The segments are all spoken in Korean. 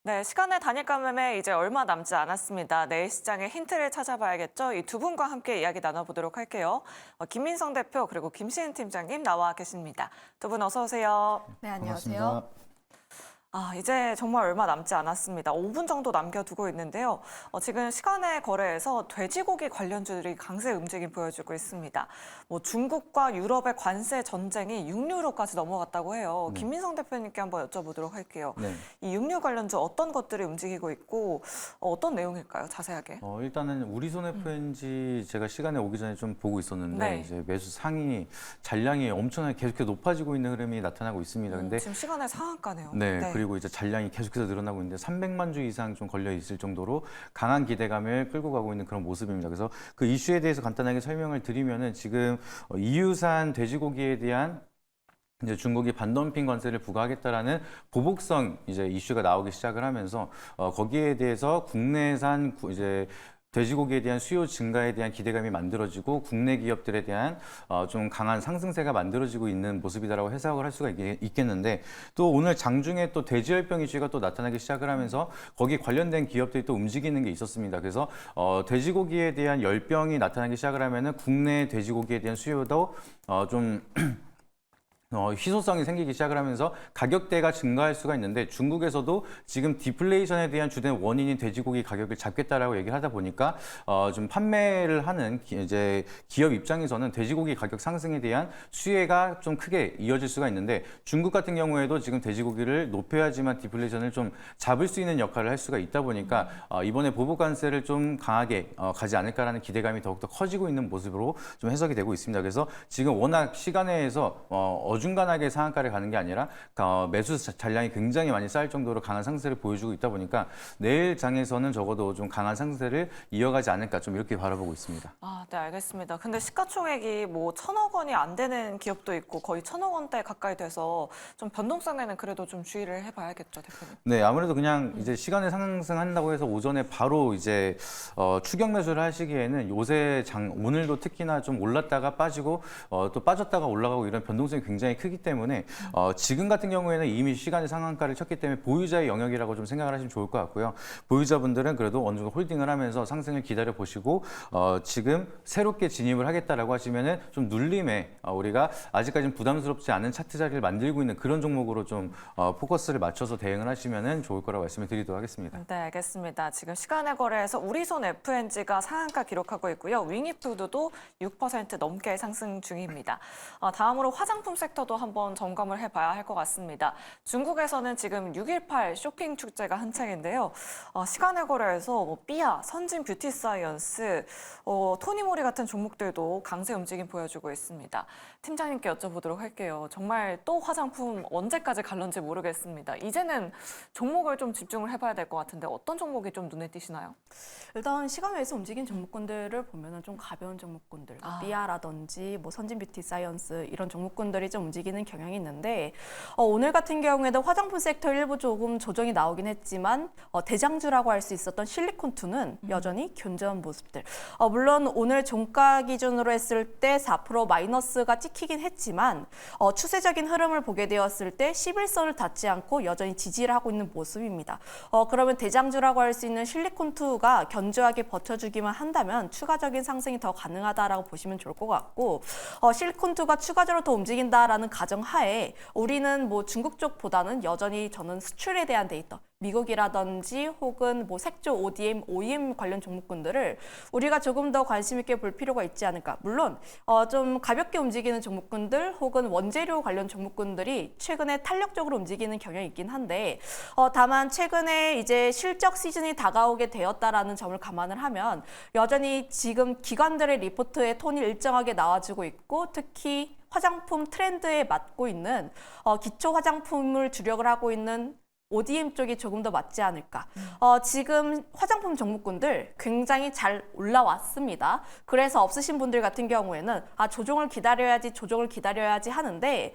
네, 시간의 단일가 매매 이제 얼마 남지 않았습니다. 내일 시장의 힌트를 찾아봐야겠죠. 이 두 분과 함께 이야기 나눠보도록 할게요. 김민성 대표 그리고 김시은 팀장님 나와 계십니다. 두 분 어서 오세요. 네, 안녕하세요. 반갑습니다. 이제 정말 얼마 남지 않았습니다. 5분 정도 남겨두고 있는데요. 지금 시간의 거래에서 돼지고기 관련주들이 강세 움직임 보여주고 있습니다. 중국과 유럽의 관세 전쟁이 육류로까지 넘어갔다고 해요. 네. 김민성 대표님께 한번 여쭤보도록 할게요. 네. 이 육류 관련주 어떤 것들이 움직이고 있고 어떤 내용일까요? 자세하게. 일단은 우리손 FNG 제가 시간에 오기 전에 좀 보고 있었는데 네. 이제 매수 상위 잔량이 엄청나게 계속해서 높아지고 있는 흐름이 나타나고 있습니다. 근데 지금 시간의 상한가네요. 네, 그리고 이제 잔량이 계속해서 늘어나고 있는데 300만 주 이상 좀 걸려 있을 정도로 강한 기대감을 끌고 가고 있는 그런 모습입니다. 그래서 그 이슈에 대해서 간단하게 설명을 드리면은 지금 EU산 돼지고기에 대한 이제 중국이 반덤핑 관세를 부과하겠다라는 보복성 이제 이슈가 나오기 시작을 하면서 거기에 대해서 국내산 이제 돼지고기에 대한 수요 증가에 대한 기대감이 만들어지고 국내 기업들에 대한 좀 강한 상승세가 만들어지고 있는 모습이다라고 해석을 할 수가 있겠는데 또 오늘 장중에 또 돼지열병 이슈가 또 나타나기 시작을 하면서 거기 관련된 기업들이 또 움직이는 게 있었습니다. 그래서 돼지고기에 대한 열병이 나타나기 시작을 하면은 국내 돼지고기에 대한 수요도 좀 희소성이 생기기 시작을 하면서 가격대가 증가할 수가 있는데 중국에서도 지금 디플레이션에 대한 주된 원인인 돼지고기 가격을 잡겠다라고 얘기를 하다 보니까 좀 판매를 하는 이제 기업 입장에서는 돼지고기 가격 상승에 대한 수혜가 좀 크게 이어질 수가 있는데 중국 같은 경우에도 지금 돼지고기를 높여야지만 디플레이션을 좀 잡을 수 있는 역할을 할 수가 있다 보니까 이번에 보복 관세를 좀 강하게 가지 않을까라는 기대감이 더욱더 커지고 있는 모습으로 좀 해석이 되고 있습니다. 그래서 지금 워낙 시간에서 어중간하게 상한가를 가는 게 아니라 매수 잔량이 굉장히 많이 쌓일 정도로 강한 상승세를 보여주고 있다 보니까 내일 장에서는 적어도 좀 강한 상승세를 이어가지 않을까 좀 이렇게 바라보고 있습니다. 네, 알겠습니다. 근데 시가총액이 1,000억 원이 안 되는 기업도 있고 거의 1,000억 원대 가까이 돼서 좀 변동성에는 그래도 좀 주의를 해봐야겠죠, 대표님. 네, 아무래도 그냥 이제 시간에 상승한다고 해서 오전에 바로 이제 추격 매수를 하시기에는 요새 오늘도 특히나 좀 올랐다가 빠지고 또 빠졌다가 올라가고 이런 변동성이 굉장히 크기 때문에 지금 같은 경우에는 이미 시간의 상한가를 쳤기 때문에 보유자의 영역이라고 좀 생각을 하시면 좋을 것 같고요. 보유자분들은 그래도 어느 정도 홀딩을 하면서 상승을 기다려 보시고 지금 새롭게 진입을 하겠다라고 하시면은 좀 눌림에 우리가 아직까지는 부담스럽지 않은 차트 자리를 만들고 있는 그런 종목으로 좀 포커스를 맞춰서 대응을 하시면은 좋을 거라고 말씀을 드리도록 하겠습니다. 네, 알겠습니다. 지금 시간의 거래에서 우리손 FNG가 상한가 기록하고 있고요. 윙이푸드도 6% 넘게 상승 중입니다. 다음으로 화장품 섹터도 한번 점검을 해봐야 할 것 같습니다. 중국에서는 지금 6.18 쇼핑 축제가 한창인데요. 시간의 거래에서 삐아, 선진 뷰티 사이언스, 토니모리 같은 종목들도 강세 움직임 보여주고 있습니다. 팀장님께 여쭤보도록 할게요. 정말 또 화장품 언제까지 갈런지 모르겠습니다. 이제는 종목을 좀 집중을 해봐야 될 것 같은데 어떤 종목이 좀 눈에 띄시나요? 일단 시간 외에서 움직인 종목군들을 보면은 좀 가벼운 종목군들, 삐아라든지 선진 뷰티 사이언스 이런 종목군들이 좀 움직이는 경향이 있는데 오늘 같은 경우에도 화장품 섹터 일부 조금 조정이 나오긴 했지만 대장주라고 할 수 있었던 실리콘2는 여전히 견조한 모습들. 물론 오늘 종가 기준으로 했을 때 4% 마이너스가 찍히긴 했지만 추세적인 흐름을 보게 되었을 때 11선을 닿지 않고 여전히 지지를 하고 있는 모습입니다. 그러면 대장주라고 할 수 있는 실리콘2가 견조하게 버텨주기만 한다면 추가적인 상승이 더 가능하다라고 보시면 좋을 것 같고 실리콘2가 추가적으로 더 움직인다라는 가정하에 우리는 중국 쪽보다는 여전히 저는 수출에 대한 데이터 미국이라든지 혹은 색조 ODM, OEM 관련 종목군들을 우리가 조금 더 관심 있게 볼 필요가 있지 않을까. 물론 좀 가볍게 움직이는 종목군들 혹은 원재료 관련 종목군들이 최근에 탄력적으로 움직이는 경향이 있긴 한데 다만 최근에 이제 실적 시즌이 다가오게 되었다라는 점을 감안을 하면 여전히 지금 기관들의 리포트에 톤이 일정하게 나와주고 있고 특히 화장품 트렌드에 맞고 있는 기초 화장품을 주력을 하고 있는 ODM 쪽이 조금 더 맞지 않을까. 지금 화장품 종목군들 굉장히 잘 올라왔습니다. 그래서 없으신 분들 같은 경우에는 조정을 기다려야지 하는데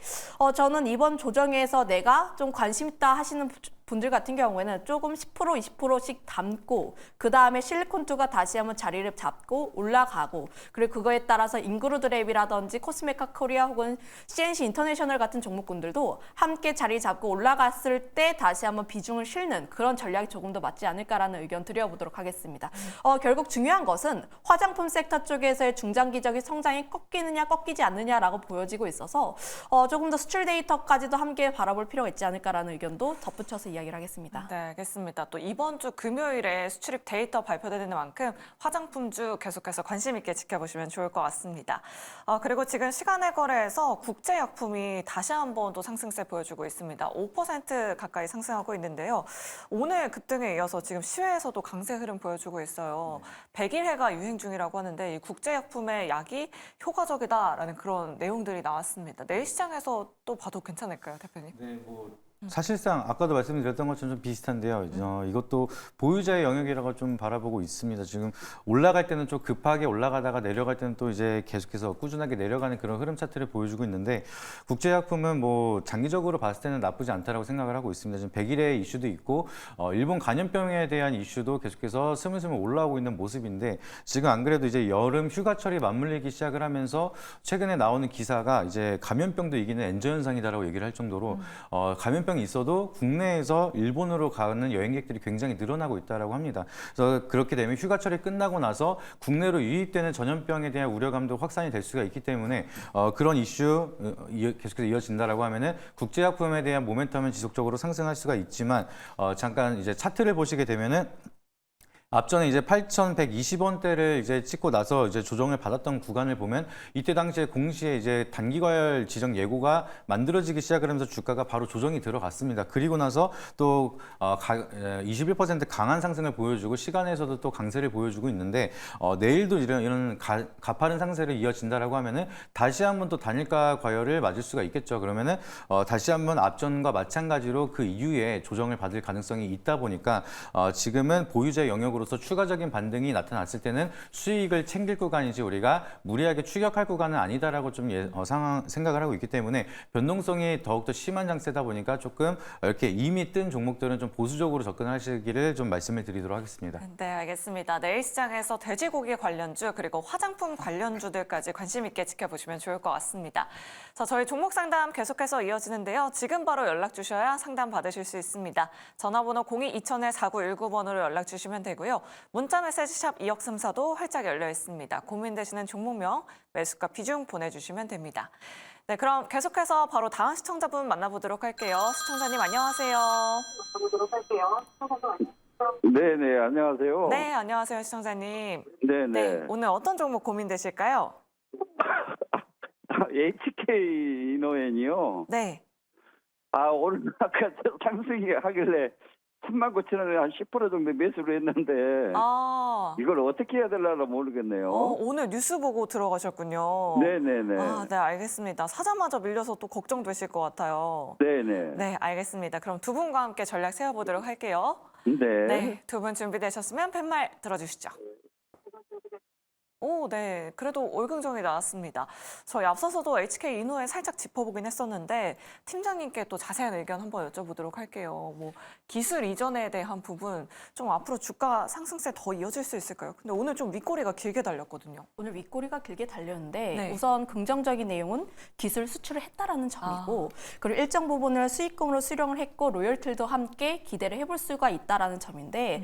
저는 이번 조정에서 내가 좀 관심 있다 하시는 분들 같은 경우에는 조금 10% 20%씩 담고 그 다음에 실리콘2가 다시 한번 자리를 잡고 올라가고 그리고 그거에 따라서 인그루드랩이라든지 코스메카 코리아 혹은 CNC 인터내셔널 같은 종목군들도 함께 자리 잡고 올라갔을 때 다시 한번 비중을 실는 그런 전략이 조금 더 맞지 않을까라는 의견 드려보도록 하겠습니다. 결국 중요한 것은 화장품 섹터 쪽에서의 중장기적인 성장이 꺾이느냐 꺾이지 않느냐라고 보여지고 있어서 조금 더 수출 데이터까지도 함께 바라볼 필요가 있지 않을까라는 의견도 덧붙여서 이야기를 하겠습니다. 네, 알겠습니다. 또 이번 주 금요일에 수출입 데이터 발표되는 만큼 화장품주 계속해서 관심 있게 지켜보시면 좋을 것 같습니다. 그리고 지금 시간의 거래에서 국제약품이 다시 한번 또 상승세 보여주고 있습니다. 5% 가까이 상승하고 있는데요. 오늘 급등에 이어서 지금 시외에서도 강세 흐름 보여주고 있어요. 100일해가 유행 중이라고 하는데 이 국제약품의 약이 효과적이다라는 그런 내용들이 나왔습니다. 내일 시장에서 또 봐도 괜찮을까요, 대표님? 네, 사실상 아까도 말씀드렸던 것처럼 좀 비슷한데요. 이것도 보유자의 영역이라고 좀 바라보고 있습니다. 지금 올라갈 때는 좀 급하게 올라가다가 내려갈 때는 또 이제 계속해서 꾸준하게 내려가는 그런 흐름 차트를 보여주고 있는데 국제약품은 뭐 장기적으로 봤을 때는 나쁘지 않다라고 생각을 하고 있습니다. 지금 100일의 이슈도 있고 일본 감염병에 대한 이슈도 계속해서 스물스물 올라오고 있는 모습인데 지금 안 그래도 이제 여름 휴가철이 맞물리기 시작을 하면서 최근에 나오는 기사가 이제 감염병도 이기는 엔저 현상이다라고 얘기를 할 정도로 감염병이 있어도 국내에서 일본으로 가는 여행객들이 굉장히 늘어나고 있다라고 합니다. 그래서 그렇게 되면 휴가철이 끝나고 나서 국내로 유입되는 전염병에 대한 우려감도 확산이 될 수가 있기 때문에 그런 이슈 계속해서 이어진다라고 하면은 국제약품에 대한 모멘텀은 지속적으로 상승할 수가 있지만 잠깐 이제 차트를 보시게 되면은 앞전에 이제 8,120원대를 이제 찍고 나서 이제 조정을 받았던 구간을 보면 이때 당시에 공시에 이제 단기과열 지정 예고가 만들어지기 시작을 하면서 주가가 바로 조정이 들어갔습니다. 그리고 나서 또 21% 강한 상승을 보여주고 시간에서도 또 강세를 보여주고 있는데 내일도 이런 가파른 상세를 이어진다라고 하면은 다시 한번 또 단일가 과열을 맞을 수가 있겠죠. 그러면은 다시 한번 앞전과 마찬가지로 그 이후에 조정을 받을 가능성이 있다 보니까 지금은 보유자의 영역으로서 추가적인 반등이 나타났을 때는 수익을 챙길 구간이지 우리가 무리하게 추격할 구간은 아니다라고 좀 생각을 하고 있기 때문에 변동성이 더욱더 심한 장세다 보니까 조금 이렇게 이미 뜬 종목들은 좀 보수적으로 접근하시기를 좀 말씀을 드리도록 하겠습니다. 네, 알겠습니다. 내일 시장에서 돼지고기 관련주 그리고 화장품 관련주들까지 관심 있게 지켜보시면 좋을 것 같습니다. 자, 저희 종목 상담 계속해서 이어지는데요. 지금 바로 연락 주셔야 상담 받으실 수 있습니다. 전화번호 02-2000-4919번으로 연락 주시면 되고요. 문자 메시지 샵 2634도 활짝 열려 있습니다. 고민되시는 종목명, 매수가 비중 보내주시면 됩니다. 네, 그럼 계속해서 바로 다음 시청자분 만나보도록 할게요. 시청자님 안녕하세요. 네네, 안녕하세요. 네, 안녕하세요, 시청자님. 네네. 네, 오늘 어떤 종목 고민되실까요? HK 이노엔이요. 네. 오늘 아까 상승이 하길래 39,000원에 한 10% 정도 매수를 했는데 이걸 어떻게 해야 될려나 모르겠네요. 오늘 뉴스 보고 들어가셨군요. 네네네. 네, 알겠습니다. 사자마자 밀려서 또 걱정되실 것 같아요. 네네. 네, 알겠습니다. 그럼 두 분과 함께 전략 세워보도록 할게요. 네. 네, 두 분 준비되셨으면 팻말 들어주시죠. 오, 네. 그래도 월등정이 나왔습니다. 저희 앞서서도 HK 이노에 살짝 짚어보긴 했었는데 팀장님께 또 자세한 의견 한번 여쭤보도록 할게요. 뭐 기술 이전에 대한 부분 좀 앞으로 주가 상승세 더 이어질 수 있을까요? 근데 오늘 좀 윗꼬리가 길게 달렸거든요. 오늘 윗꼬리가 길게 달렸는데 네. 우선 긍정적인 내용은 기술 수출을 했다라는 점이고 그리고 일정 부분을 수익금으로 수령을 했고 로열티도 함께 기대를 해볼 수가 있다라는 점인데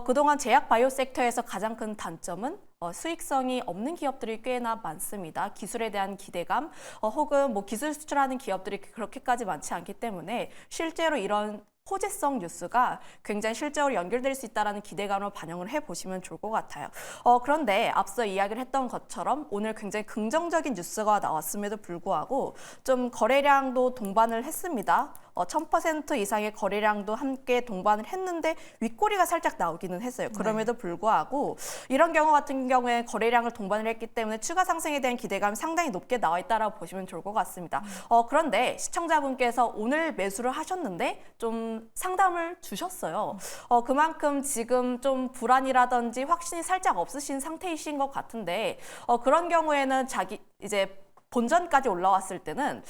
그동안 제약 바이오 섹터에서 가장 큰 단점은 수익성이 없는 기업들이 꽤나 많습니다. 기술에 대한 기대감 혹은 뭐 기술 수출하는 기업들이 그렇게까지 많지 않기 때문에 실제로 이런 호재성 뉴스가 굉장히 실제로 연결될 수 있다는 기대감을 반영을 해보시면 좋을 것 같아요. 그런데 앞서 이야기를 했던 것처럼 오늘 굉장히 긍정적인 뉴스가 나왔음에도 불구하고 좀 거래량도 동반을 했습니다. 1000% 이상의 거래량도 함께 동반을 했는데 윗꼬리가 살짝 나오기는 했어요. 그럼에도 불구하고 이런 경우 같은 경우에 거래량을 동반을 했기 때문에 추가 상승에 대한 기대감이 상당히 높게 나와 있다고 보시면 좋을 것 같습니다. 그런데 시청자분께서 오늘 매수를 하셨는데 좀 상담을 주셨어요. 그만큼 지금 좀 불안이라든지 확신이 살짝 없으신 상태이신 것 같은데 그런 경우에는 이제 본전까지 올라왔을 때는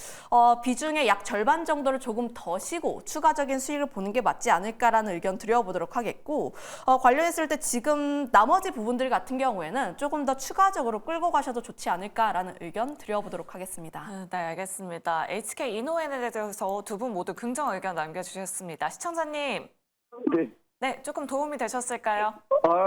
비중의 약 절반 정도를 조금 더 쉬고 추가적인 수익을 보는 게 맞지 않을까라는 의견 드려보도록 하겠고 관련했을 때 지금 나머지 부분들 같은 경우에는 조금 더 추가적으로 끌고 가셔도 좋지 않을까라는 의견 드려보도록 하겠습니다. 네, 알겠습니다. HK 이노엔에 대해서 두 분 모두 긍정 의견 남겨주셨습니다. 시청자님, 네. 네, 조금 도움이 되셨을까요?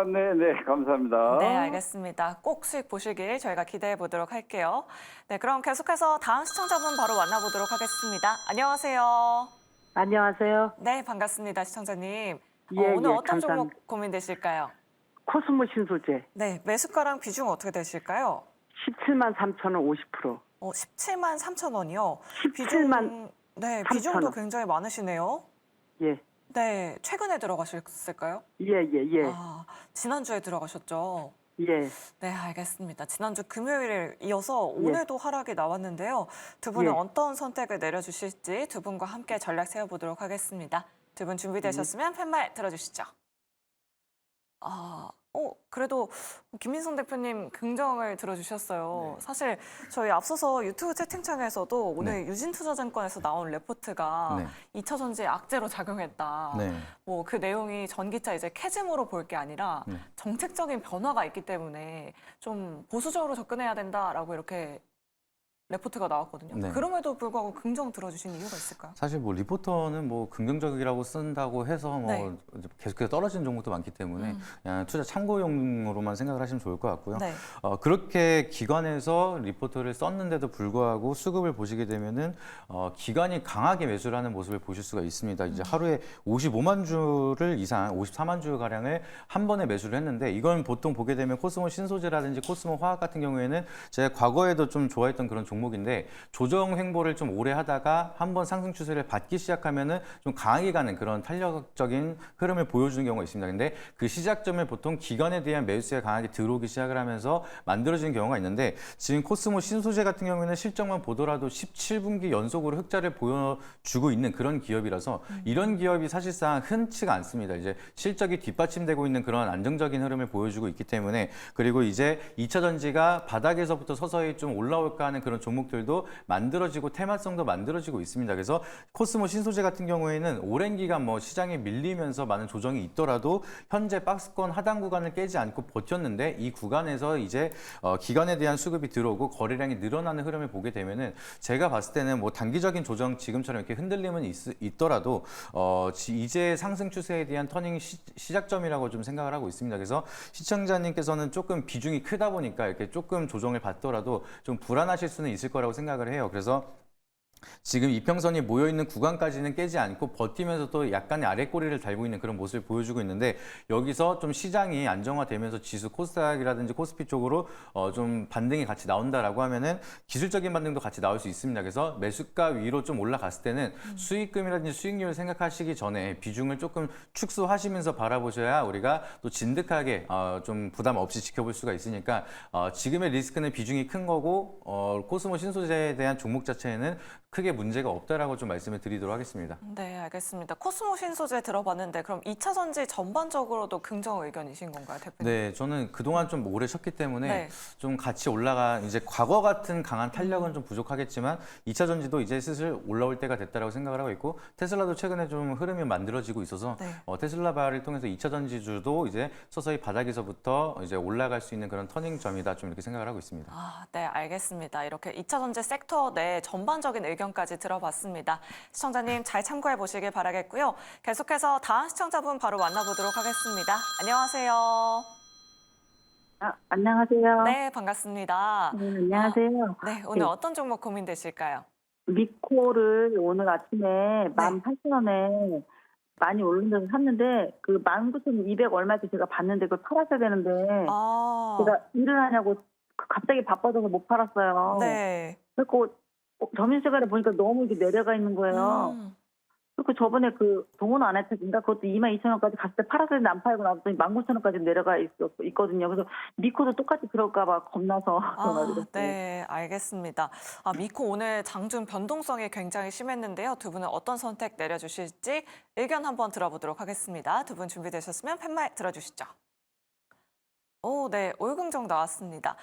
네, 감사합니다. 네, 알겠습니다. 꼭 수익 보시길 저희가 기대해 보도록 할게요. 네, 그럼 계속해서 다음 시청자분 바로 만나보도록 하겠습니다. 안녕하세요. 안녕하세요. 네, 반갑습니다, 시청자님. 예, 오늘 예, 어떤 감사합니다. 종목 고민되실까요? 코스모 신소재 네, 매수가랑 비중 어떻게 되실까요? 17만 3천 원 50%. 17만 3천 원이요. 17만 네, 3천 비중도 원. 굉장히 많으시네요. 예. 네, 최근에 들어가셨을까요? 예. 아, 지난주에 들어가셨죠? 예. 네, 알겠습니다. 지난주 금요일에 이어서 오늘도 하락이 나왔는데요. 두 분은 예. 어떤 선택을 내려주실지 두 분과 함께 전략 세워보도록 하겠습니다. 두 분 준비되셨으면 팻말 들어주시죠. 그래도 김민성 대표님 긍정을 들어주셨어요. 사실 저희 앞서서 유튜브 채팅창에서도 오늘 유진투자증권에서 나온 레포트가 2차 전지 악재로 작용했다. 네. 뭐 그 내용이 전기차 이제 캐즘으로 볼 게 아니라 정책적인 변화가 있기 때문에 좀 보수적으로 접근해야 된다라고 이렇게 레포트가 나왔거든요. 네. 그럼에도 불구하고 긍정 들어주신 이유가 있을까요? 사실 뭐 리포터는 뭐 긍정적이라고 쓴다고 해서 뭐 네. 이제 계속해서 떨어지는 종목도 많기 때문에 그냥 투자 참고용으로만 생각을 하시면 좋을 것 같고요. 네. 그렇게 기관에서 리포터를 썼는데도 불구하고 수급을 보시게 되면은 기관이 강하게 매수를 하는 모습을 보실 수가 있습니다. 이제 하루에 55만 주를 이상, 54만 주 가량을 한 번에 매수를 했는데 이건 보통 보게 되면 코스모 신소재라든지 코스모 화학 같은 경우에는 제가 과거에도 좀 좋아했던 그런 종목인데 조정 횡보를 좀 오래 하다가 한번 상승 추세를 받기 시작하면은 좀 강하게 가는 그런 탄력적인 흐름을 보여주는 경우가 있습니다. 근데 그 시작점을 보통 기관에 대한 매수세가 강하게 들어오기 시작을 하면서 만들어지는 경우가 있는데 지금 코스모 신소재 같은 경우에는 실적만 보더라도 17분기 연속으로 흑자를 보여주고 있는 그런 기업이라서 이런 기업이 사실상 흔치가 않습니다. 이제 실적이 뒷받침되고 있는 그런 안정적인 흐름을 보여주고 있기 때문에 그리고 이제 2차 전지가 바닥에서부터 서서히 좀 올라올까 하는 그런 종목들도 만들어지고 테마성도 만들어지고 있습니다. 그래서 코스모 신소재 같은 경우에는 오랜 기간 뭐 시장에 밀리면서 많은 조정이 있더라도 현재 박스권 하단 구간을 깨지 않고 버텼는데 이 구간에서 이제 기관에 대한 수급이 들어오고 거래량이 늘어나는 흐름을 보게 되면은 제가 봤을 때는 뭐 단기적인 조정 지금처럼 이렇게 흔들림은 있더라도 이제 상승 추세에 대한 터닝 시작점이라고 좀 생각을 하고 있습니다. 그래서 시청자님께서는 조금 비중이 크다 보니까 이렇게 조금 조정을 받더라도 좀 불안하실 수는 있을 거라고 생각을 해요. 그래서 지금 이평선이 모여있는 구간까지는 깨지 않고 버티면서 또 약간의 아랫꼬리를 달고 있는 그런 모습을 보여주고 있는데 여기서 좀 시장이 안정화되면서 지수 코스닥이라든지 코스피 쪽으로 좀 반등이 같이 나온다라고 하면은 기술적인 반등도 같이 나올 수 있습니다. 그래서 매수가 위로 좀 올라갔을 때는 수익금이라든지 수익률을 생각하시기 전에 비중을 조금 축소하시면서 바라보셔야 우리가 또 진득하게 좀 부담 없이 지켜볼 수가 있으니까 지금의 리스크는 비중이 큰 거고 코스모 신소재에 대한 종목 자체에는 크게 문제가 없다라고 좀 말씀을 드리도록 하겠습니다. 네, 알겠습니다. 코스모 신소재 들어봤는데 그럼 2차 전지 전반적으로도 긍정 의견이신 건가요, 대표님? 네, 저는 그동안 좀 오래 쉬었기 때문에 네. 좀 같이 이제 과거 같은 강한 탄력은 좀 부족하겠지만 2차 전지도 이제 슬슬 올라올 때가 됐다라고 생각을 하고 있고 테슬라도 최근에 좀 흐름이 만들어지고 있어서 네. 테슬라 바를 통해서 2차 전지주도 이제 서서히 바닥에서부터 이제 올라갈 수 있는 그런 터닝점이다 좀 이렇게 생각을 하고 있습니다. 네, 알겠습니다. 이렇게 2차 전지 섹터 내 전반적인 의견까지 들어봤습니다. 시청자님 잘 참고해 보시길 바라겠고요. 계속해서 다음 시청자분 바로 만나보도록 하겠습니다. 안녕하세요. 안녕하세요. 네, 반갑습니다. 네, 안녕하세요. 네, 오늘 어떤 종목 고민되실까요? 미코를 오늘 아침에 18,000원에 많이 오른 데서 샀는데 그 19,200 얼마에 제가 봤는데 그걸 팔았어야 되는데 제가 일을 하냐고 갑자기 바빠져서 못 팔았어요. 네. 그리고 점심시간에 보니까 너무 이렇게 내려가 있는 거예요. 그리고 저번에 그 동원 안 했던가 그것도 22,000원까지 갔을 때 팔았을 때 안 팔고 나왔더니 19,000원까지 내려가 있거든요. 그래서 미코도 똑같이 그럴까 봐 겁나서 그래가지고. 네, 알겠습니다. 미코 오늘 장중 변동성이 굉장히 심했는데요. 두 분은 어떤 선택 내려주실지 의견 한번 들어보도록 하겠습니다. 두 분 준비되셨으면 팻말 들어주시죠. 네, 오유금정 나왔습니다.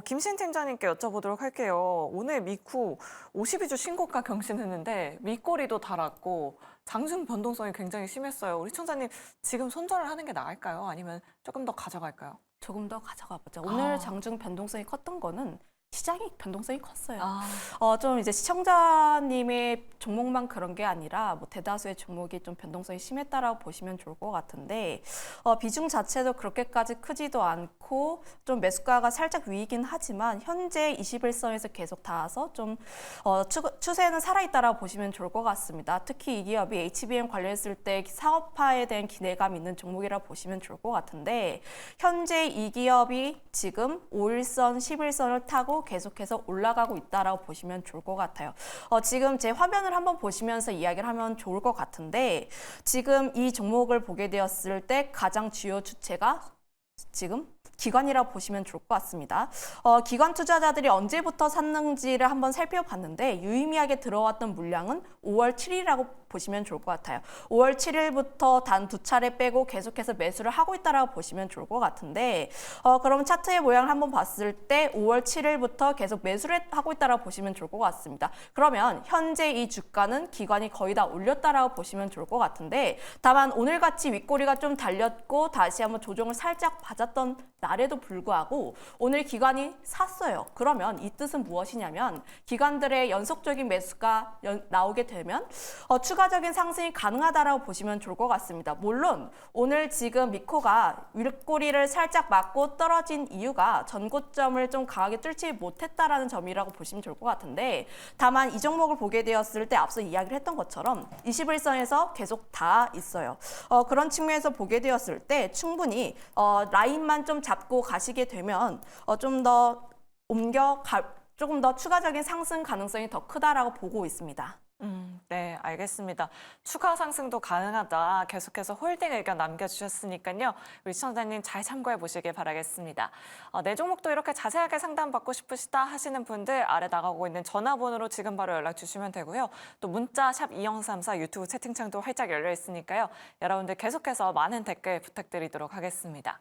김신 팀장님께 여쭤보도록 할게요. 오늘 미쿠 52주 신고가 경신했는데 밑꼬리도 달았고 장중 변동성이 굉장히 심했어요. 우리 청자님 지금 손절을 하는 게 나을까요? 아니면 조금 더 가져갈까요? 조금 더 가져가 보자. 오늘 장중 변동성이 컸던 거는 시장이 변동성이 컸어요. 좀 이제 시청자님의 종목만 그런 게 아니라 뭐 대다수의 종목이 좀 변동성이 심했다라고 보시면 좋을 것 같은데 비중 자체도 그렇게까지 크지도 않고 좀 매수가가 살짝 위이긴 하지만 현재 21선에서 계속 닿아서 좀 추세는 살아있다라고 보시면 좋을 것 같습니다. 특히 이 기업이 HBM 관련했을 때 사업화에 대한 기대감 있는 종목이라고 보시면 좋을 것 같은데 현재 이 기업이 지금 5일선, 11선을 타고 계속해서 올라가고 있다라고 보시면 좋을 것 같아요. 지금 제 화면을 한번 보시면서 이야기를 하면 좋을 것 같은데 지금 이 종목을 보게 되었을 때 가장 주요 주체가 지금 기관이라고 보시면 좋을 것 같습니다. 기관 투자자들이 언제부터 샀는지를 한번 살펴봤는데 유의미하게 들어왔던 물량은 5월 7일이라고 보시면 좋을 것 같아요. 5월 7일부터 단 2차례 빼고 계속해서 매수를 하고 있다라고 보시면 좋을 것 같은데 그럼 차트의 모양을 한번 봤을 때 5월 7일부터 계속 매수를 하고 있다라고 보시면 좋을 것 같습니다. 그러면 현재 이 주가는 기관이 거의 다 올렸다라고 보시면 좋을 것 같은데 다만 오늘같이 윗꼬리가 좀 달렸고 다시 한번 조정을 살짝 받았던 날에도 불구하고 오늘 기관이 샀어요. 그러면 이 뜻은 무엇이냐면 기관들의 연속적인 매수가 나오게 되면 추가적인 상승이 가능하다라고 보시면 좋을 것 같습니다. 물론 오늘 지금 미코가 윗꼬리를 살짝 맞고 떨어진 이유가 전고점을 좀 강하게 뚫지 못했다라는 점이라고 보시면 좋을 것 같은데 다만 이 종목을 보게 되었을 때 앞서 이야기를 했던 것처럼 21선에서 계속 다 있어요. 그런 측면에서 보게 되었을 때 충분히 라인만 좀 잡고 가시게 되면 조금 더 추가적인 상승 가능성이 더 크다라고 보고 있습니다. 네, 알겠습니다. 추가 상승도 가능하다. 계속해서 홀딩 의견 남겨주셨으니까요. 우리 시청자님 잘 참고해 보시길 바라겠습니다. 내 종목도 이렇게 자세하게 상담받고 싶으시다 하시는 분들 아래 나가고 있는 전화번호로 지금 바로 연락 주시면 되고요. 또 문자 샵 2034 유튜브 채팅창도 활짝 열려 있으니까요. 여러분들 계속해서 많은 댓글 부탁드리도록 하겠습니다.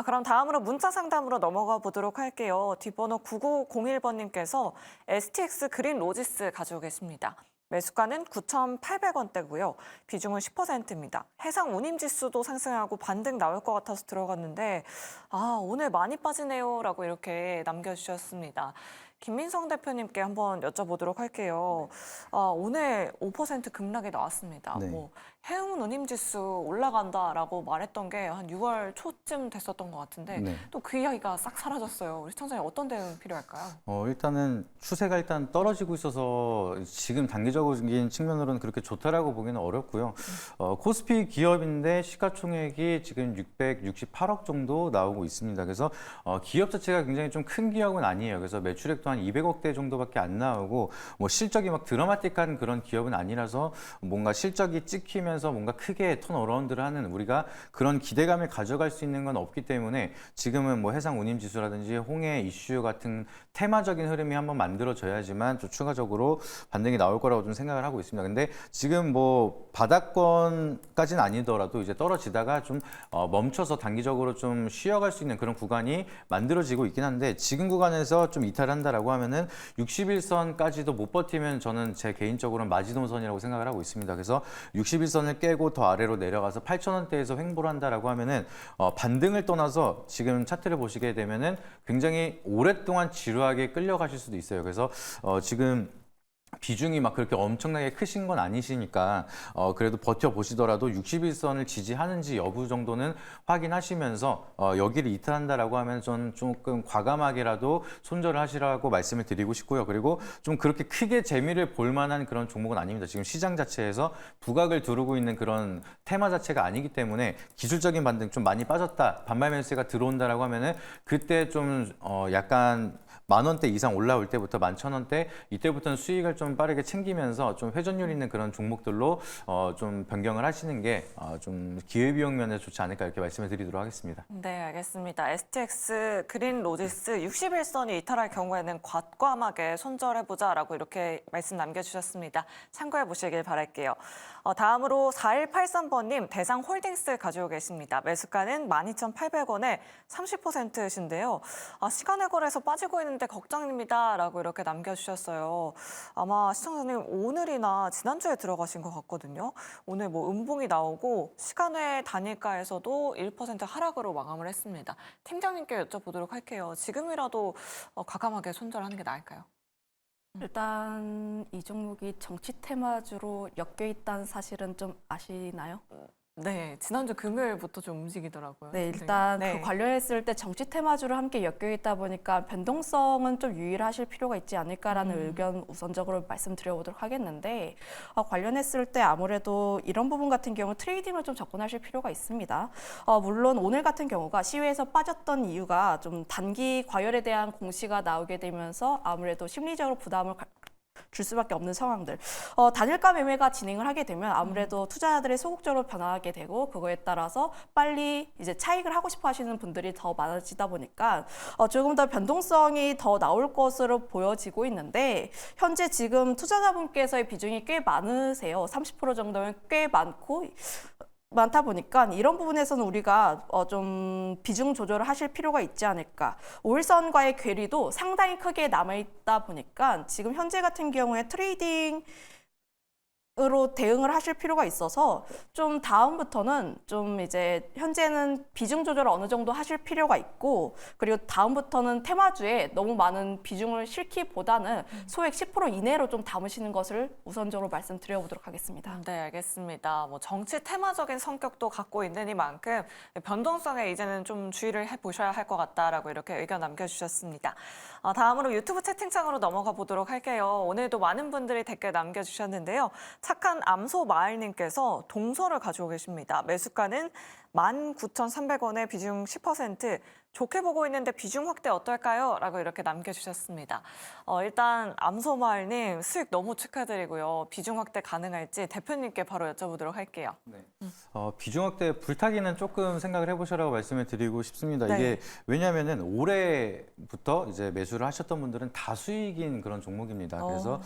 그럼 다음으로 문자 상담으로 넘어가 보도록 할게요. 뒷번호 9901번님께서 STX 그린 로지스 가지고 계십니다. 매수가는 9,800원대고요. 비중은 10%입니다. 해상 운임지수도 상승하고 반등 나올 것 같아서 들어갔는데 오늘 많이 빠지네요 라고 이렇게 남겨주셨습니다. 김민성 대표님께 한번 여쭤보도록 할게요. 오늘 5% 급락이 나왔습니다. 네. 해운 운임지수 올라간다라고 말했던 게 한 6월 초쯤 됐었던 것 같은데 네. 또 그 이야기가 싹 사라졌어요. 우리 시청자님 어떤 대응 필요할까요? 일단은 추세가 일단 떨어지고 있어서 지금 단기적인 측면으로는 그렇게 좋다라고 보기는 어렵고요. 코스피 기업인데 시가총액이 지금 668억 정도 나오고 있습니다. 그래서 기업 자체가 굉장히 좀 큰 기업은 아니에요. 그래서 매출액도 한 200억대 정도밖에 안 나오고 실적이 막 드라마틱한 그런 기업은 아니라서 뭔가 실적이 찍히면서 뭔가 크게 턴어라운드를 하는 우리가 그런 기대감을 가져갈 수 있는 건 없기 때문에 지금은 해상 운임 지수라든지 홍해 이슈 같은 테마적인 흐름이 한번 만들어져야지만 좀 추가적으로 반등이 나올 거라고 좀 생각을 하고 있습니다. 근데 지금 바닥권까지는 아니더라도 이제 떨어지다가 좀 멈춰서 단기적으로 좀 쉬어갈 수 있는 그런 구간이 만들어지고 있긴 한데 지금 구간에서 좀 이탈한다라고 하면은 61선까지도 못 버티면 저는 제 개인적으로는 마지노선이라고 생각을 하고 있습니다. 그래서 61선을 깨고 더 아래로 내려가서 8,000원대에서 횡보를 한다라고 하면은 반등을 떠나서 지금 차트를 보시게 되면은 굉장히 오랫동안 지루하게 끌려가실 수도 있어요. 그래서 지금 비중이 막 그렇게 엄청나게 크신 건 아니시니까 그래도 버텨보시더라도 61선을 지지하는지 여부 정도는 확인하시면서 여기를 이탈한다라고 하면 전 조금 과감하게라도 손절을 하시라고 말씀을 드리고 싶고요. 그리고 좀 그렇게 크게 재미를 볼 만한 그런 종목은 아닙니다. 지금 시장 자체에서 부각을 두르고 있는 그런 테마 자체가 아니기 때문에 기술적인 반등 좀 많이 빠졌다, 반발 매수세가 들어온다라고 하면은 그때 좀 약간 10,000원대 이상 올라올 때부터 11,000원대 이때부터는 수익을 좀 좀 빠르게 챙기면서 좀 회전율 있는 그런 종목들로 좀 변경을 하시는 게 좀 기회비용 면에서 좋지 않을까 이렇게 말씀을 드리도록 하겠습니다. 네, 알겠습니다. STX 그린 로지스 61선이 이탈할 경우에는 과감하게 손절해보자라고 이렇게 말씀 남겨주셨습니다. 참고해 보시길 바랄게요. 다음으로 4183번님 대상홀딩스 가지고 계십니다. 매수가는 12,800원에 30%신데요. 시간의 거래에서 빠지고 있는데 걱정입니다라고 이렇게 남겨주셨어요. 아마 시청자님 오늘이나 지난주에 들어가신 것 같거든요. 오늘 뭐 음봉이 나오고 시간외 단일가에서도 1% 하락으로 마감을 했습니다. 팀장님께 여쭤보도록 할게요. 지금이라도 과감하게 손절하는 게 나을까요? 일단 이 종목이 정치 테마주로 엮여 있다는 사실은 좀 아시나요? 네, 지난주 금요일부터 좀 움직이더라고요. 네, 일단 네. 그 관련했을 때 정치 테마주로 함께 엮여 있다 보니까 변동성은 좀 유의하실 필요가 있지 않을까라는 의견 우선적으로 말씀드려보도록 하겠는데 관련했을 때 아무래도 이런 부분 같은 경우 트레이딩을 좀 접근하실 필요가 있습니다. 물론 오늘 같은 경우가 시외에서 빠졌던 이유가 좀 단기 과열에 대한 공시가 나오게 되면서 아무래도 심리적으로 부담을 줄 수밖에 없는 상황들. 단일가 매매가 진행을 하게 되면 아무래도 투자자들의 소극적으로 변화하게 되고 그거에 따라서 빨리 이제 차익을 하고 싶어 하시는 분들이 더 많아지다 보니까 조금 더 변동성이 더 나올 것으로 보여지고 있는데 현재 지금 투자자분께서의 비중이 꽤 많으세요. 30% 정도면 꽤 많다 보니까 이런 부분에서는 우리가 좀 비중 조절을 하실 필요가 있지 않을까. 5일선과의 괴리도 상당히 크게 남아있다 보니까 지금 현재 같은 경우에 트레이딩 으로 대응을 하실 필요가 있어서 좀 다음부터는 좀 이제 현재는 비중 조절을 어느 정도 하실 필요가 있고 그리고 다음부터는 테마주에 너무 많은 비중을 실기보다는 소액 10% 이내로 좀 담으시는 것을 우선적으로 말씀드려보도록 하겠습니다. 네, 알겠습니다. 뭐 정치 테마적인 성격도 갖고 있는 이만큼 변동성에 이제는 좀 주의를 해보셔야 할 것 같다라고 이렇게 의견 남겨주셨습니다. 다음으로 유튜브 채팅창으로 넘어가 보도록 할게요. 오늘도 많은 분들이 댓글 남겨주셨는데요. 착한 암소 마을님께서 동서를 가지고 계십니다. 매수가는 19,300원에 비중 10%. 좋게 보고 있는데 비중 확대 어떨까요? 라고 이렇게 남겨주셨습니다. 일단 암소마을님 수익 너무 축하드리고요. 비중 확대 가능할지 대표님께 바로 여쭤보도록 할게요. 네. 비중 확대 불타기는 조금 생각을 해보시라고 말씀을 드리고 싶습니다. 네. 이게 왜냐하면은 올해부터 이제 매수를 하셨던 분들은 다 수익인 그런 종목입니다. 그래서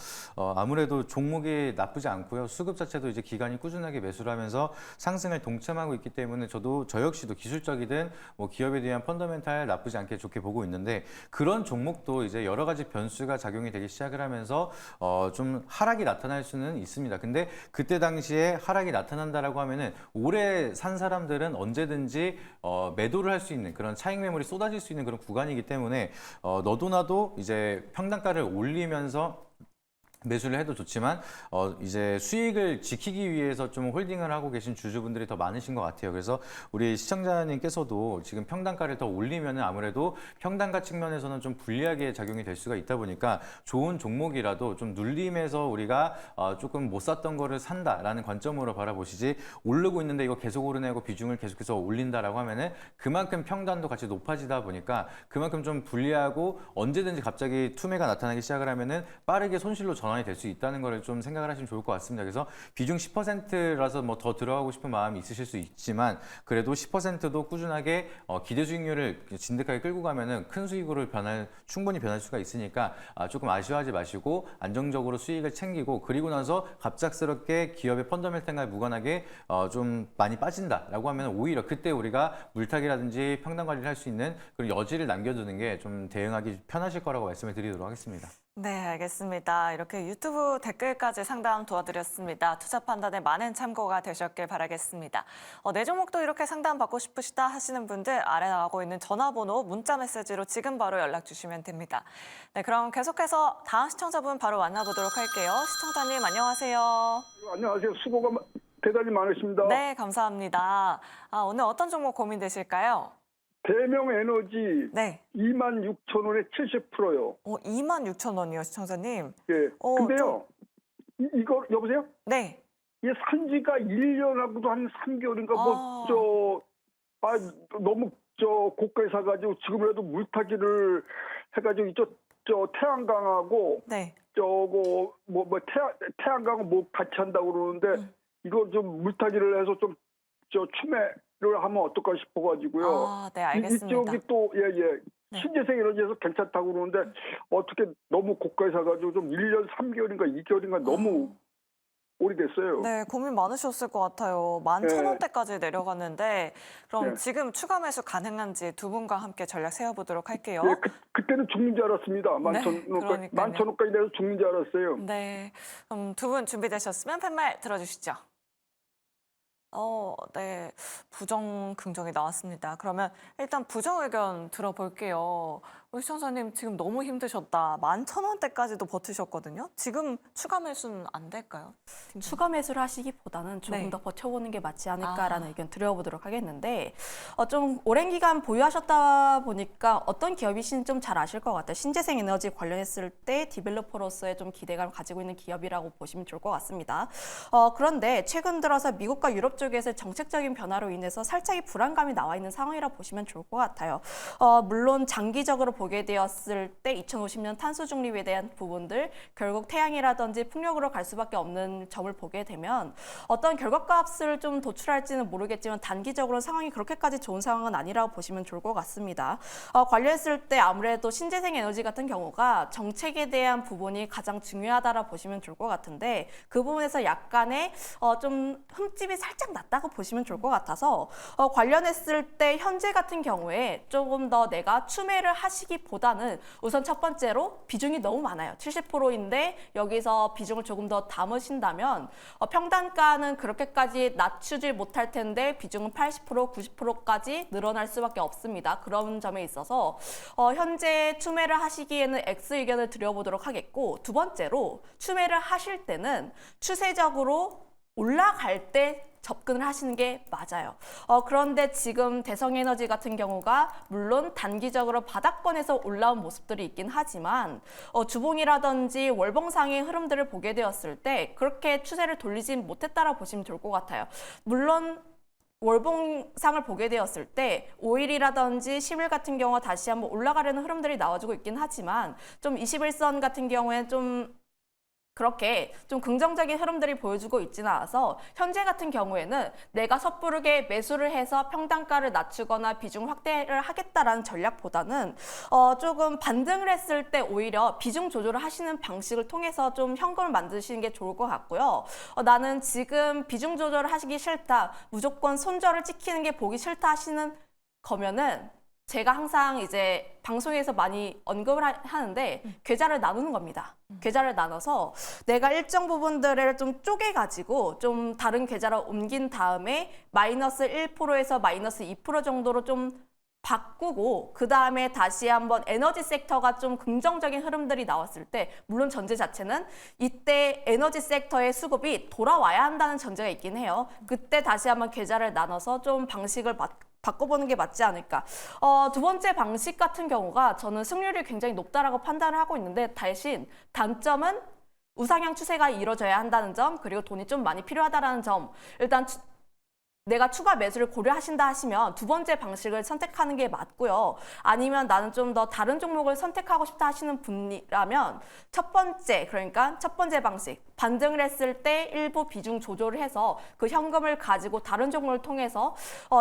아무래도 종목이 나쁘지 않고요. 수급 자체도 이제 기간이 꾸준하게 매수를 하면서 상승을 동참하고 있기 때문에 저 역시도 기술적이든 뭐 기업에 대한 펀더멘탈 나쁘지 않게 좋게 보고 있는데 그런 종목도 이제 여러 가지 변수가 작용이 되기 시작을 하면서 좀 하락이 나타날 수는 있습니다. 근데 그때 당시에 하락이 나타난다라고 하면은 오래 산 사람들은 언제든지 매도를 할 수 있는 그런 차익 매물이 쏟아질 수 있는 그런 구간이기 때문에 너도 나도 이제 평단가를 올리면서 매수를 해도 좋지만 이제 수익을 지키기 위해서 좀 홀딩을 하고 계신 주주분들이 더 많으신 것 같아요. 그래서 우리 시청자님께서도 지금 평단가를 더 올리면 아무래도 평단가 측면에서는 좀 불리하게 작용이 될 수가 있다 보니까 좋은 종목이라도 좀 눌림에서 우리가 조금 못 샀던 거를 산다라는 관점으로 바라보시지 오르고 있는데 이거 계속 오르내고 비중을 계속해서 올린다라고 하면은 그만큼 평단도 같이 높아지다 보니까 그만큼 좀 불리하고 언제든지 갑자기 투매가 나타나기 시작을 하면은 빠르게 손실로 전환이 될 수 있다는 걸 좀 생각을 하시면 좋을 것 같습니다. 그래서 비중 10%라서 뭐 더 들어가고 싶은 마음이 있으실 수 있지만 그래도 10%도 꾸준하게 기대 수익률을 진득하게 끌고 가면은 큰 수익으로 충분히 변할 수가 있으니까 조금 아쉬워하지 마시고 안정적으로 수익을 챙기고 그리고 나서 갑작스럽게 기업의 펀더멘탈과 무관하게 좀 많이 빠진다라고 하면 오히려 그때 우리가 물타기라든지 평단 관리를 할 수 있는 그런 여지를 남겨두는 게 좀 대응하기 편하실 거라고 말씀을 드리도록 하겠습니다. 네, 알겠습니다. 이렇게 유튜브 댓글까지 상담 도와드렸습니다. 투자 판단에 많은 참고가 되셨길 바라겠습니다. 내 종목도 이렇게 상담 받고 싶으시다 하시는 분들 아래 나가고 있는 전화번호, 문자 메시지로 지금 바로 연락 주시면 됩니다. 네, 그럼 계속해서 다음 시청자분 바로 만나보도록 할게요. 시청자님 안녕하세요. 안녕하세요. 수고가 대단히 많으십니다. 네, 감사합니다. 오늘 어떤 종목 고민되실까요? 대명에너지 네. 26,000원에 70%요. 26,000원이요, 시청자님. 예. 근데요. 이거 여보세요? 네. 이 산지가 1년하고도 한 3개월인가 너무 고가에 사가지고 지금이라도 물타기를 해가지고 태양광하고 네. 저거 뭐 태양광 뭐 같이 한다고 그러는데 이거 좀 물타기를 해서 좀 저 추매를 하면 어떨까 싶어가지고요. 아, 네, 알겠습니다. 이쪽이 또 예예 네. 신재생 에너지에서 괜찮다고 그러는데 어떻게 너무 고가에 사가지고 좀 1년 3개월인가 2개월인가 너무 오래됐어요. 네, 고민 많으셨을 것 같아요. 11,000원대까지 내려갔는데 그럼 네. 지금 추가 매수 가능한지 두 분과 함께 전략 세워보도록 할게요. 예, 그때는 죽는 줄 알았습니다. 네, 11,000원까지 그러니까요. 11,000원까지 내서 죽는 줄 알았어요. 네, 그럼 두 분 준비되셨으면 팻말 들어주시죠. 네, 부정 긍정이 나왔습니다. 그러면 일단 부정 의견 들어볼게요. 우리 시청자님 지금 너무 힘드셨다. 11,000원대까지도 버티셨거든요. 지금 추가 매수는 안 될까요? 추가 매수를 하시기보다는 조금 네. 더 버텨보는 게 맞지 않을까라는 의견 드려보도록 하겠는데 좀 오랜 기간 보유하셨다 보니까 어떤 기업이신지 좀 잘 아실 것 같아요. 신재생 에너지 관련했을 때 디벨로퍼로서의 좀 기대감을 가지고 있는 기업이라고 보시면 좋을 것 같습니다. 그런데 최근 들어서 미국과 유럽 쪽에서 정책적인 변화로 인해서 살짝의 불안감이 나와 있는 상황이라 보시면 좋을 것 같아요. 물론 장기적으로 보게 되었을 때 2050년 탄소 중립에 대한 부분들 결국 태양이라든지 풍력으로 갈 수밖에 없는 점을 보게 되면 어떤 결과값을 좀 도출할지는 모르겠지만 단기적으로 상황이 그렇게까지 좋은 상황은 아니라고 보시면 좋을 것 같습니다. 관련했을 때 아무래도 신재생 에너지 같은 경우가 정책에 대한 부분이 가장 중요하다라 보시면 좋을 것 같은데 그 부분에서 약간의 좀 흠집이 살짝 났다고 보시면 좋을 것 같아서 관련했을 때 현재 같은 경우에 조금 더 내가 추매를 하시기보다는 우선 첫 번째로 비중이 너무 많아요. 70%인데 여기서 비중을 조금 더 담으신다면 평단가는 그렇게까지 낮추지 못할 텐데 비중은 80%, 90%까지 늘어날 수밖에 없습니다. 그런 점에 있어서 현재 추매를 하시기에는 X 의견을 드려보도록 하겠고 두 번째로 추매를 하실 때는 추세적으로 올라갈 때 접근을 하시는 게 맞아요. 그런데 지금 대성에너지 같은 경우가 물론 단기적으로 바닥권에서 올라온 모습들이 있긴 하지만 주봉이라든지 월봉상의 흐름들을 보게 되었을 때 그렇게 추세를 돌리진 못했다라고 보시면 좋을 것 같아요. 물론 월봉상을 보게 되었을 때 5일이라든지 10일 같은 경우 다시 한번 올라가려는 흐름들이 나와주고 있긴 하지만 좀 21선 같은 경우에는 좀 그렇게 좀 긍정적인 흐름들이 보여주고 있지는 않아서 현재 같은 경우에는 내가 섣부르게 매수를 해서 평단가를 낮추거나 비중 확대를 하겠다라는 전략보다는 조금 반등을 했을 때 오히려 비중 조절을 하시는 방식을 통해서 좀 현금을 만드시는 게 좋을 것 같고요. 나는 지금 비중 조절을 하시기 싫다, 무조건 손절을 지키는 게 보기 싫다 하시는 거면은 제가 항상 이제 방송에서 많이 언급을 하는데 계좌를 나누는 겁니다. 계좌를 나눠서 내가 일정 부분들을 좀 쪼개가지고 좀 다른 계좌로 옮긴 다음에 마이너스 1%에서 마이너스 2% 정도로 좀 바꾸고 그 다음에 다시 한번 에너지 섹터가 좀 긍정적인 흐름들이 나왔을 때 물론 전제 자체는 이때 에너지 섹터의 수급이 돌아와야 한다는 전제가 있긴 해요. 그때 다시 한번 계좌를 나눠서 좀 방식을 바꿔보는 게 맞지 않을까. 두 번째 방식 같은 경우가 저는 승률이 굉장히 높다라고 판단을 하고 있는데 대신 단점은 우상향 추세가 이루어져야 한다는 점 그리고 돈이 좀 많이 필요하다는 점 일단 내가 추가 매수를 고려하신다 하시면 두 번째 방식을 선택하는 게 맞고요. 아니면 나는 좀 더 다른 종목을 선택하고 싶다 하시는 분이라면 첫 번째 방식 반등을 했을 때 일부 비중 조절을 해서 그 현금을 가지고 다른 종목을 통해서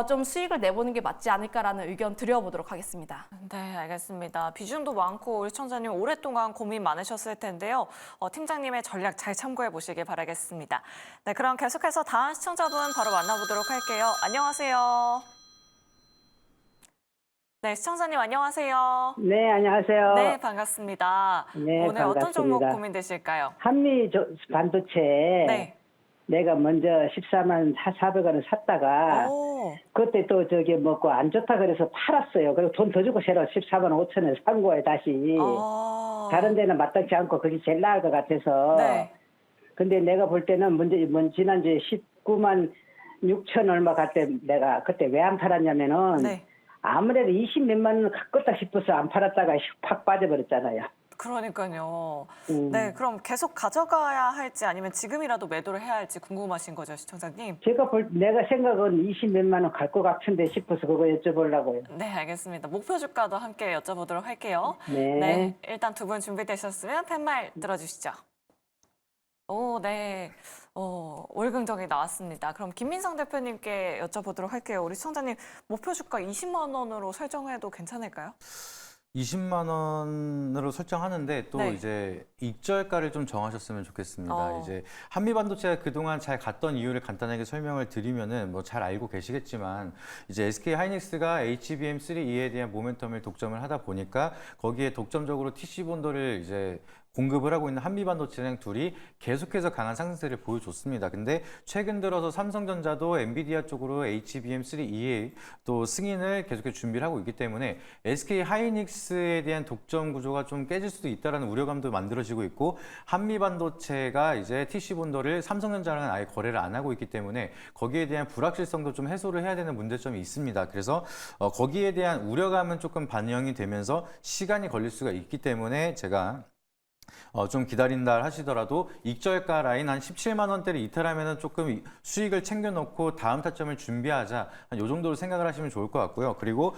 좀 수익을 내보는 게 맞지 않을까라는 의견 드려보도록 하겠습니다. 네, 알겠습니다. 비중도 많고 우리 시청자님 오랫동안 고민 많으셨을 텐데요. 팀장님의 전략 잘 참고해 보시길 바라겠습니다. 네, 그럼 계속해서 다음 시청자분 바로 만나보도록 할게요. 안녕하세요. 네, 시청자님 안녕하세요. 네, 안녕하세요. 네, 반갑습니다. 네, 오늘 어떤 종목 반갑습니다. 고민되실까요? 한미 반도체 네. 내가 먼저 14만 400원을 샀다가 오, 그때 또 저기 뭐고 안 좋다 그래서 팔았어요. 그리고 돈 더 주고 새로 14만 5천원 산 거예요, 다시. 다른 데는 마땅치 않고 그게 제일 나을 것 같아서. 네. 근데 내가 볼 때는 지난주에 19만 6천 얼마 갈 때 내가 그때 왜 안 팔았냐면은 네. 아무래도 20 몇만 원 갖겠다 싶어서 안 팔았다가 팍 빠져버렸잖아요. 그러니까요. 네, 그럼 계속 가져가야 할지 아니면 지금이라도 매도를 해야 할지 궁금하신 거죠, 시청자님? 내가 생각은 20몇만 원 갈 것 같은데 싶어서 그거 여쭤보려고요. 네, 알겠습니다. 목표 주가도 함께 여쭤보도록 할게요. 네. 네, 일단 두 분 준비되셨으면 팻말 들어주시죠. 오, 네. 올 긍정이 나왔습니다. 그럼 김민성 대표님께 여쭤보도록 할게요. 우리 시청자님, 목표 주가 20만 원으로 설정해도 괜찮을까요? 20만 원으로 설정하는데 또 네. 이제 익절가를 좀 정하셨으면 좋겠습니다. 어. 이제 한미반도체가 그동안 잘 갔던 이유를 간단하게 설명을 드리면은 뭐 잘 알고 계시겠지만 이제 SK 하이닉스가 HBM3E에 대한 모멘텀을 독점을 하다 보니까 거기에 독점적으로 TC 본더를 이제 공급을 하고 있는 한미반도체랑 둘이 계속해서 강한 상승세를 보여줬습니다. 근데 최근 들어서 삼성전자도 엔비디아 쪽으로 HBM3E의 또 승인을 계속해서 준비를 하고 있기 때문에 SK 하이닉스에 대한 독점 구조가 좀 깨질 수도 있다는 우려감도 만들어지고 있고 한미반도체가 이제 TC 본더를 삼성전자랑은 아예 거래를 안 하고 있기 때문에 거기에 대한 불확실성도 좀 해소를 해야 되는 문제점이 있습니다. 그래서 거기에 대한 우려감은 조금 반영이 되면서 시간이 걸릴 수가 있기 때문에 제가 좀 기다린다 하시더라도 익절가 라인 한 17만 원대를 이탈하면 조금 수익을 챙겨놓고 다음 타점을 준비하자 한 요 정도로 생각을 하시면 좋을 것 같고요. 그리고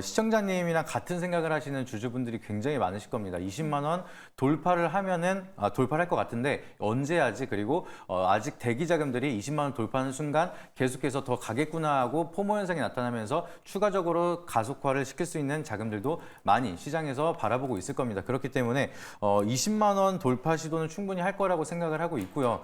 시청자님이랑 같은 생각을 하시는 주주분들이 굉장히 많으실 겁니다. 20만 원 돌파를 하면은 돌파할 것 같은데 언제 하지? 그리고 아직 대기 자금들이 20만 원 돌파하는 순간 계속해서 더 가겠구나 하고 포모 현상이 나타나면서 추가적으로 가속화를 시킬 수 있는 자금들도 많이 시장에서 바라보고 있을 겁니다. 그렇기 때문에 20만 원 돌파 시도는 충분히 할 거라고 생각을 하고 있고요.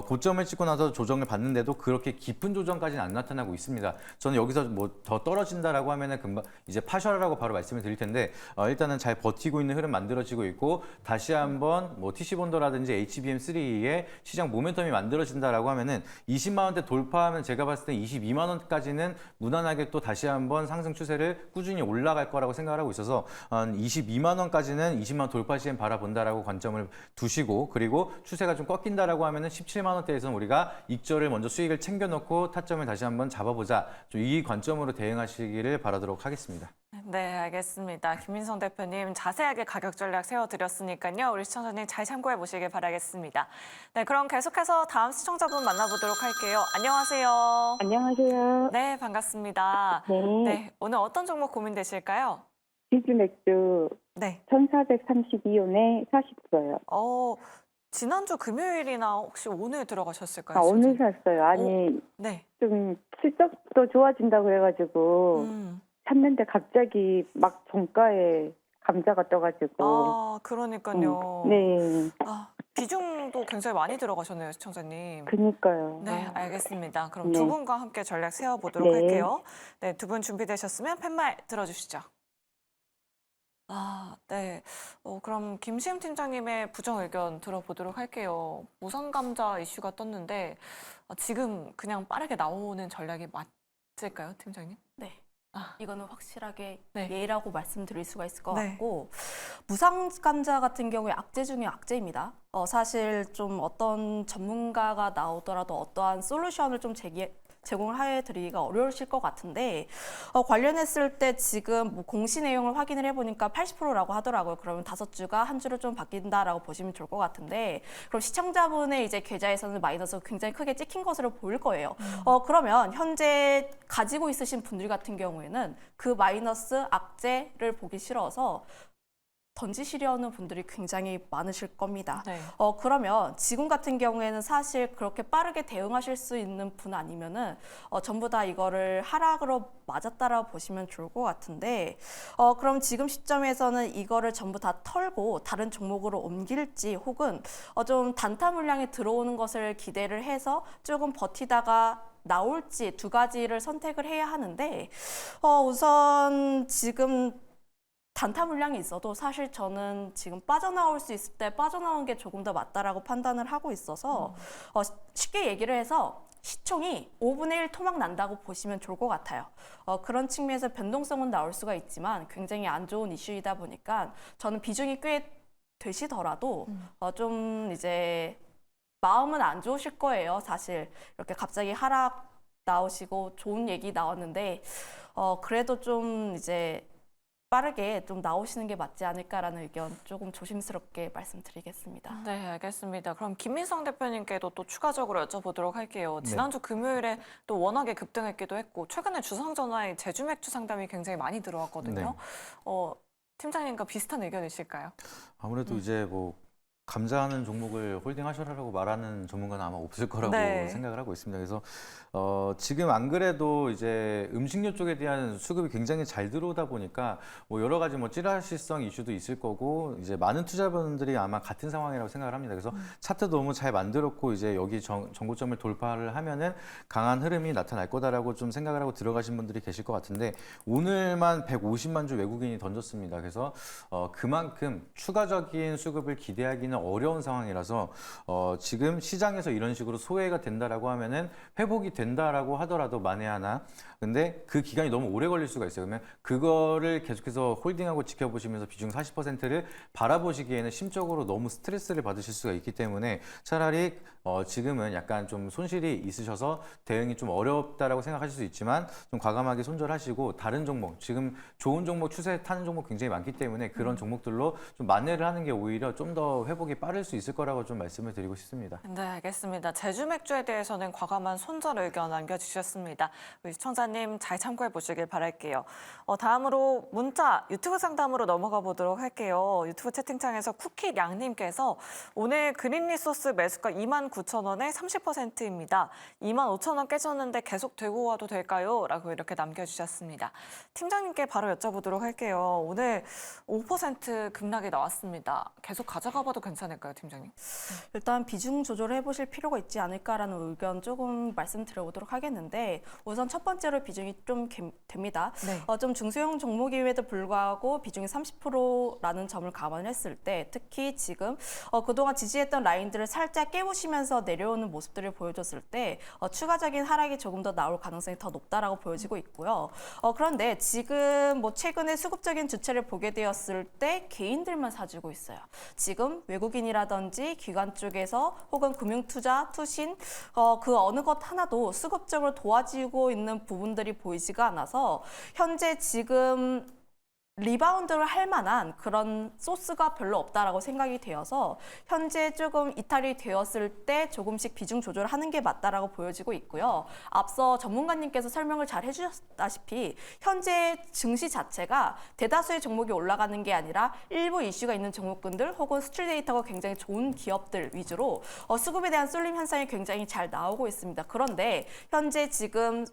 고점을 찍고 나서 조정을 받는데도 그렇게 깊은 조정까지는 안 나타나고 있습니다. 저는 여기서 뭐 더 떨어진다라고 하면은 금방 이제 파셔라라고 바로 말씀을 드릴 텐데 일단은 잘 버티고 있는 흐름 만들어지고 있고 다시 한번 뭐 TC 본더라든지 HBM3의 시장 모멘텀이 만들어진다라고 하면은 20만 원대 돌파하면 제가 봤을 때 22만 원까지는 무난하게 또 다시 한번 상승 추세를 꾸준히 올라갈 거라고 생각을 하고 있어서 한 22만 원까지는 20만 원 돌파 시엔 바라본다라고 관점을 두시고 그리고 추세가 좀 꺾인다라고 하면은 17만 원대에서는 우리가 익절을 먼저 수익을 챙겨놓고 타점을 다시 한번 잡아보자. 좀 이 관점으로 대응하시기를 바라도록 하겠습니다. 네, 알겠습니다. 김민성 대표님 자세하게 가격 전략 세워드렸으니까요. 우리 시청자님 잘 참고해 보시길 바라겠습니다. 네, 그럼 계속해서 다음 시청자분 만나보도록 할게요. 안녕하세요. 안녕하세요. 네, 반갑습니다. 네. 네, 오늘 어떤 종목 고민되실까요? 비즈맥주 네. 1432원에 40%요. 지난주 금요일이나 혹시 오늘 들어가셨을까요? 오늘 샀어요. 아니, 네. 좀 실적도 좋아진다고 해가지고 샀는데 갑자기 막 종가에 감자가 떠가지고. 그러니까요. 네. 비중도 굉장히 많이 들어가셨네요, 시청자님. 그니까요. 네, 알겠습니다. 그럼 네. 두 분과 함께 전략 세워보도록 네. 할게요. 네, 두 분 준비되셨으면 팻말 들어주시죠. 네. 그럼 김시임 팀장님의 부정 의견 들어보도록 할게요. 무상감자 이슈가 떴는데 지금 그냥 빠르게 나오는 전략이 맞을까요, 팀장님? 네. 이거는 확실하게 네. 예라고 말씀드릴 수가 있을 것 네. 같고 무상감자 같은 경우에 악재 중에 악재입니다. 사실 좀 어떤 전문가가 나오더라도 어떠한 솔루션을 좀 제공을 해드리기가 어려우실 것 같은데 관련했을 때 지금 뭐 공시 내용을 확인을 해보니까 80%라고 하더라고요. 그러면 5주가 한 주를 좀 바뀐다라고 보시면 좋을 것 같은데 그럼 시청자분의 이제 계좌에서는 마이너스가 굉장히 크게 찍힌 것으로 보일 거예요. 그러면 현재 가지고 있으신 분들 같은 경우에는 그 마이너스 악재를 보기 싫어서 던지시려는 분들이 굉장히 많으실 겁니다. 네. 그러면 지금 같은 경우에는 사실 그렇게 빠르게 대응하실 수 있는 분 아니면은 전부 다 이거를 하락으로 맞았다라고 보시면 좋을 것 같은데 그럼 지금 시점에서는 이거를 전부 다 털고 다른 종목으로 옮길지 혹은 좀 단타 물량이 들어오는 것을 기대를 해서 조금 버티다가 나올지 두 가지를 선택을 해야 하는데 우선 지금 단타 물량이 있어도 사실 저는 지금 빠져나올 수 있을 때 빠져나온 게 조금 더 맞다라고 판단을 하고 있어서 쉽게 얘기를 해서 시총이 5분의 1 토막 난다고 보시면 좋을 것 같아요. 그런 측면에서 변동성은 나올 수가 있지만 굉장히 안 좋은 이슈이다 보니까 저는 비중이 꽤 되시더라도 좀 이제 마음은 안 좋으실 거예요. 사실 이렇게 갑자기 하락 나오시고 좋은 얘기 나왔는데 그래도 좀 이제 빠르게 좀 나오시는 게 맞지 않을까라는 의견 조금 조심스럽게 말씀드리겠습니다. 네, 알겠습니다. 그럼 김민성 대표님께도 또 추가적으로 여쭤보도록 할게요. 지난주 금요일에 또 워낙에 급등했기도 했고 최근에 주상전화의 제주 맥주 상담이 굉장히 많이 들어왔거든요. 팀장님과 비슷한 의견이실까요? 아무래도 이제 뭐 감자하는 종목을 홀딩하셔라라고 말하는 전문가는 아마 없을 거라고 네. 생각을 하고 있습니다. 그래서 지금 안 그래도 이제 음식료 쪽에 대한 수급이 굉장히 잘 들어오다 보니까 뭐 여러 가지 뭐 찌라시성 이슈도 있을 거고 이제 많은 투자자분들이 아마 같은 상황이라고 생각을 합니다. 그래서 차트도 너무 잘 만들었고 이제 여기 정고점을 돌파를 하면은 강한 흐름이 나타날 거다라고 좀 생각을 하고 들어가신 분들이 계실 것 같은데 오늘만 150만 주 외국인이 던졌습니다. 그래서 그만큼 추가적인 수급을 기대하기는 어려운 상황이라서 지금 시장에서 이런 식으로 소외가 된다라고 하면은 회복이 된다라고 하더라도 만에 하나 근데 그 기간이 너무 오래 걸릴 수가 있어요. 그러면 그거를 계속해서 홀딩하고 지켜보시면서 비중 40%를 바라보시기에는 심적으로 너무 스트레스를 받으실 수가 있기 때문에 차라리 지금은 약간 좀 손실이 있으셔서 대응이 좀 어렵다라고 생각하실 수 있지만 좀 과감하게 손절하시고 다른 종목 지금 좋은 종목 추세 타는 종목 굉장히 많기 때문에 그런 종목들로 좀 만회를 하는 게 오히려 좀 더 회복이 빠를 수 있을 거라고 좀 말씀을 드리고 싶습니다. 네, 알겠습니다. 제주 맥주에 대해서는 과감한 손절 의견 남겨주셨습니다. 우리 시청자님 잘 참고해 보시길 바랄게요. 다음으로 문자 유튜브 상담으로 넘어가 보도록 할게요. 유튜브 채팅창에서 쿠키 양님께서 오늘 그린 리소스 매수가 29,000원에 30%입니다. 25,000원 깨졌는데 계속 들고 와도 될까요? 라고 이렇게 남겨주셨습니다. 팀장님께 바로 여쭤보도록 할게요. 오늘 5% 급락이 나왔습니다. 계속 가져가 봐도 괜찮을까요, 팀장님? 일단 비중 조절을 해보실 필요가 있지 않을까라는 의견 조금 말씀드려보도록 하겠는데 우선 첫 번째로 비중이 좀 됩니다. 네. 좀 중소형 종목임에도 불구하고 비중이 30%라는 점을 감안했을 때 특히 지금 그동안 지지했던 라인들을 살짝 깨우시면서 내려오는 모습들을 보여줬을 때 추가적인 하락이 조금 더 나올 가능성이 더 높다라고 보여지고 있고요. 그런데 지금 뭐 최근에 수급적인 주체를 보게 되었을 때 개인들만 사주고 있어요. 지금 외국인이라든지 기관 쪽에서 혹은 금융투자, 투신 그 어느 것 하나도 수급적으로 도와주고 있는 부분들이 보이지가 않아서 현재 지금 리바운드를 할 만한 그런 소스가 별로 없다라고 생각이 되어서 현재 조금 이탈이 되었을 때 조금씩 비중 조절을 하는 게 맞다라고 보여지고 있고요. 앞서 전문가님께서 설명을 잘 해주셨다시피 현재 증시 자체가 대다수의 종목이 올라가는 게 아니라 일부 이슈가 있는 종목군들 혹은 수출 데이터가 굉장히 좋은 기업들 위주로 수급에 대한 쏠림 현상이 굉장히 잘 나오고 있습니다. 그런데 현재 지금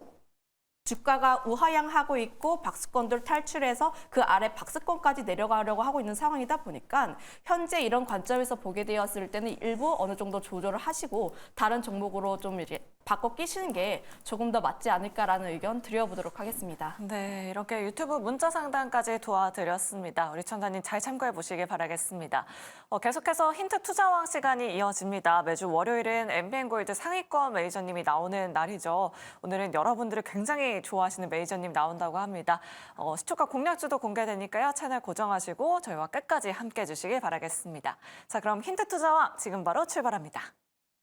주가가 우하향하고 있고 박스권들 탈출해서 그 아래 박스권까지 내려가려고 하고 있는 상황이다 보니까 현재 이런 관점에서 보게 되었을 때는 일부 어느 정도 조절을 하시고 다른 종목으로 좀 이제 바꿔 끼시는 게 조금 더 맞지 않을까라는 의견 드려보도록 하겠습니다. 네, 이렇게 유튜브 문자 상담까지 도와드렸습니다. 우리 청자님 잘 참고해 보시길 바라겠습니다. 계속해서 힌트 투자왕 시간이 이어집니다. 매주 월요일은 엠비엔골드 상위권 매니저님이 나오는 날이죠. 오늘은 여러분들이 굉장히 좋아하시는 매니저님 나온다고 합니다. 시초가 공략주도 공개되니까요. 채널 고정하시고 저희와 끝까지 함께해 주시길 바라겠습니다. 자, 그럼 힌트 투자왕 지금 바로 출발합니다.